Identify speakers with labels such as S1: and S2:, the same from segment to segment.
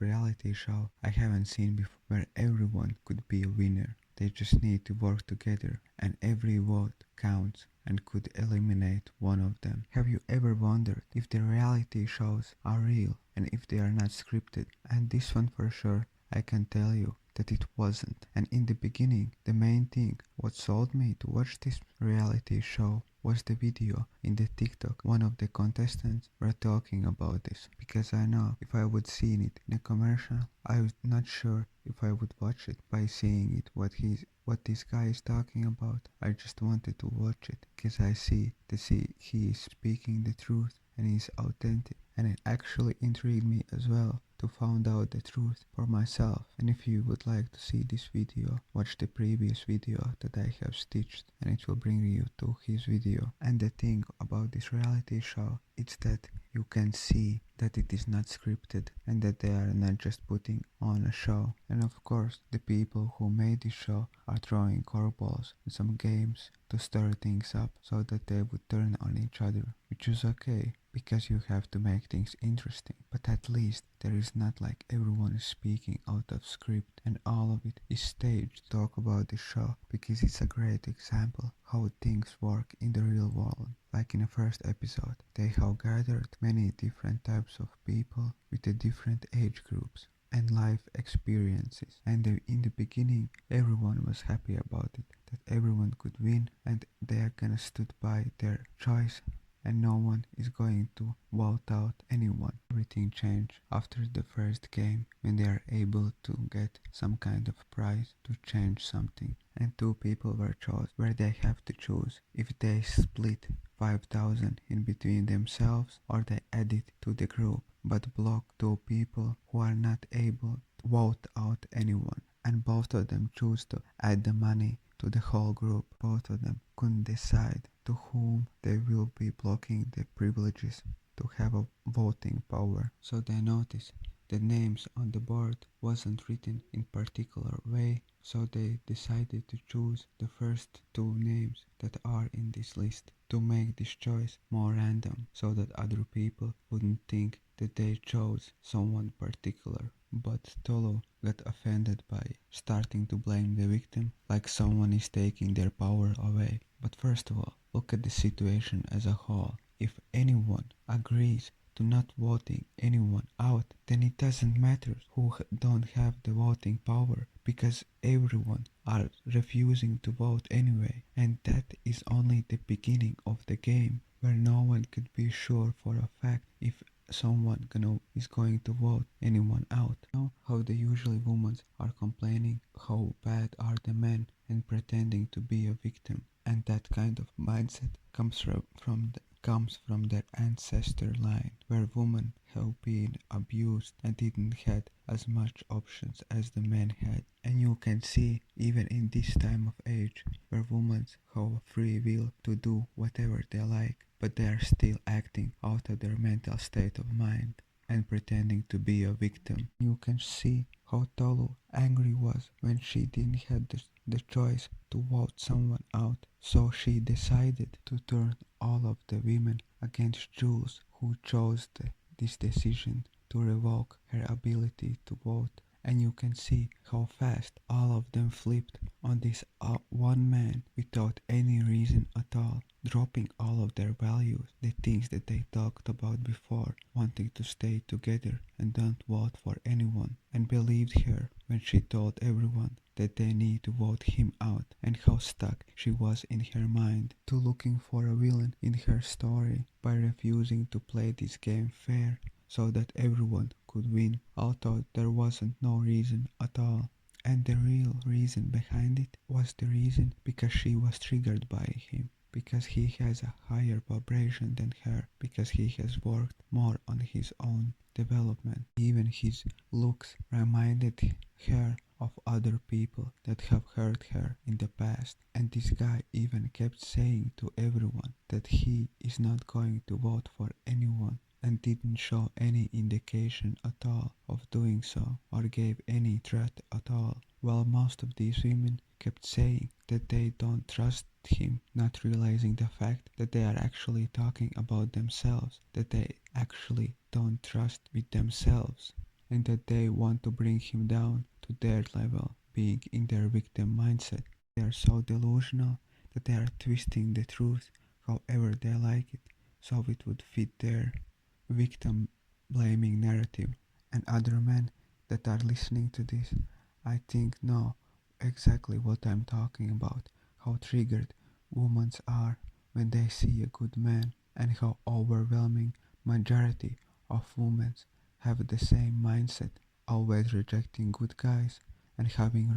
S1: reality show I haven't seen before where everyone could be a winner. They just need to work together and every vote counts and could eliminate one of them. Have you ever wondered if the reality shows are real and if they are not scripted? And this one for sure, I can tell you that it wasn't. And in the beginning, the main thing what sold me to watch this reality show was the video in the TikTok. One of the contestants were talking about this because I know if I would seen it in a commercial, I was not sure if I would watch it. By seeing it, what this guy is talking about, I just wanted to watch it because I see he is speaking the truth and he's authentic, and it actually intrigued me as well to find out the truth for myself. And if you would like to see this video, watch the previous video that I have stitched and it will bring you to his video. And the thing about this reality show, it's that you can see that it is not scripted and that they are not just putting on a show. And of course, the people who made this show are throwing curveballs and some games to stir things up so that they would turn on each other, which is okay because you have to make things interesting. But at least there is not like everyone is speaking out of script and all of it is staged. Talk about the show because it's a great example how things work in the real world. Like in the first episode, they have gathered many different types of people with the different age groups and life experiences. And in the beginning, everyone was happy about it, that everyone could win and they are gonna stood by their choice and no one is going to vote out anyone. Everything changed after the first game when they are able to get some kind of prize to change something. And two people were chosen where they have to choose if they split 5,000 in between themselves or they add it to the group, but block two people who are not able to vote out anyone. And both of them choose to add the money to the whole group. Both of them couldn't decide to whom they will be blocking the privileges to have a voting power. So they noticed the names on the board wasn't written in particular way, so they decided to choose the first two names that are in this list to make this choice more random so that other people wouldn't think that they chose someone particular. But Tolo got offended by starting to blame the victim like someone is taking their power away. But first of all, look at the situation as a whole. If anyone agrees to not voting anyone out, then it doesn't matter who don't have the voting power because everyone are refusing to vote anyway. And that is only the beginning of the game where no one could be sure for a fact if someone is going to vote anyone out. Now how the usually women are complaining how bad are the men and pretending to be a victim, and that kind of mindset comes from their ancestor line where women have been abused and didn't had as much options as the men had. And you can see even in this time of age where women have a free will to do whatever they like, but they are still acting out of their mental state of mind and pretending to be a victim. You can see how Tolu angry was when she didn't have the choice to vote someone out, so she decided to turn all of the women against Jules, who chose this decision to revoke her ability to vote. And you can see how fast all of them flipped on this one man without any reason at all, dropping all of their values, the things that they talked about before, wanting to stay together and don't vote for anyone, and believed her when she told everyone that they need to vote him out, and how stuck she was in her mind to looking for a villain in her story by refusing to play this game fair so that everyone could win, although there wasn't no reason at all. And the real reason behind it was the reason because she was triggered by him, because he has a higher vibration than her, because he has worked more on his own development. Even his looks reminded her of other people that have hurt her in the past. And this guy even kept saying to everyone that he is not going to vote for anyone and didn't show any indication at all of doing so or gave any threat at all, while most of these women kept saying that they don't trust him, not realizing the fact that they are actually talking about themselves, that they actually don't trust with themselves. and that they want to bring him down to their level, being in their victim mindset. They are so delusional that they are twisting the truth however they like it, so it would fit their victim blaming narrative. And other men that are listening to this, I think know exactly what I'm talking about, how triggered women are when they see a good man, and how overwhelming majority of women have the same mindset, always rejecting good guys and having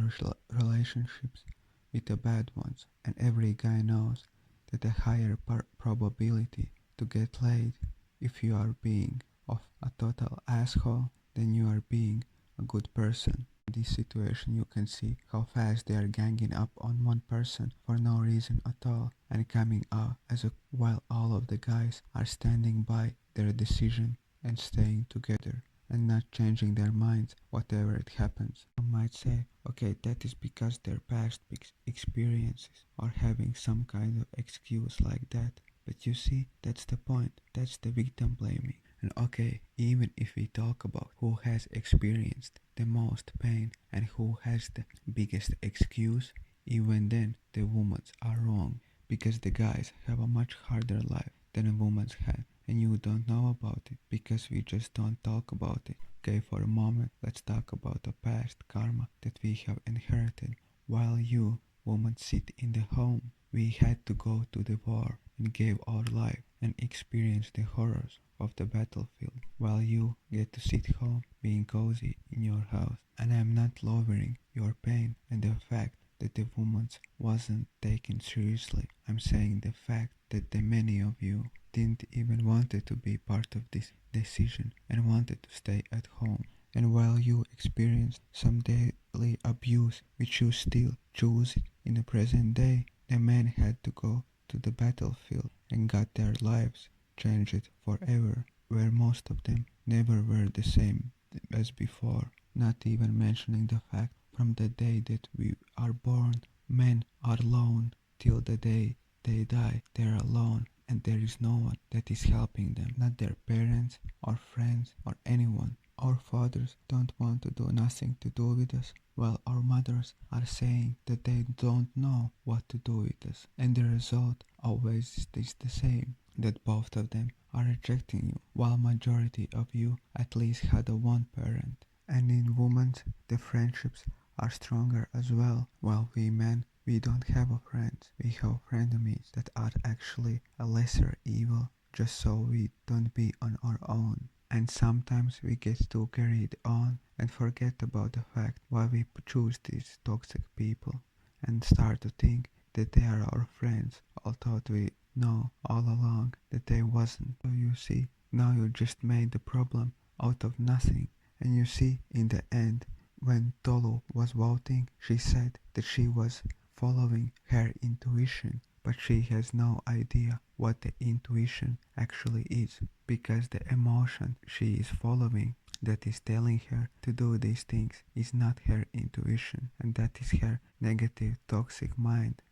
S1: relationships with the bad ones. And every guy knows that a higher probability to get laid if you are being of a total asshole than you are being a good person. In this situation you can see how fast they are ganging up on one person for no reason at all and coming out as a while all of the guys are standing by their decision and staying together and not changing their minds whatever it happens. Some might say, okay, that is because their past experiences are having some kind of excuse like that. But you see, that's the point. That's the victim blaming. And okay, even if we talk about who has experienced the most pain and who has the biggest excuse, even then the women are wrong because the guys have a much harder life than a woman's had, and you don't know about it because we just don't talk about it. Okay, for a moment, let's talk about the past karma that we have inherited. While you, woman, sit in the home, we had to go to the war and gave our life and experience the horrors of the battlefield, while you get to sit home being cozy in your house. And I am not lowering your pain and the fact that the woman wasn't taken seriously. I'm saying the fact that the many of you didn't even wanted to be part of this decision and wanted to stay at home. And while you experienced some daily abuse which you still choose in the present day, the men had to go to the battlefield and got their lives changed forever, where most of them never were the same as before. Not even mentioning the fact from the day that we are born, men are alone till the day they die. They are alone and there is no one that is helping them, not their parents or friends or anyone. Our fathers don't want to do nothing to do with us, while our mothers are saying that they don't know what to do with us. And the result always is the same, that both of them are rejecting you, while majority of you at least had a one parent. And in women, the friendships are stronger as well, while we men, we don't have a friends, we have frenemies that are actually a lesser evil, just so we don't be on our own. And sometimes we get too carried on and forget about the fact why we choose these toxic people and start to think that they are our friends, although we know all along that they wasn't. So you see, now you just made the problem out of nothing. And you see, in the end, when Tolu was voting, she said that she was following her intuition, but she has no idea what the intuition actually is, because the emotion she is following that is telling her to do these things is not her intuition, and that is her negative toxic mind.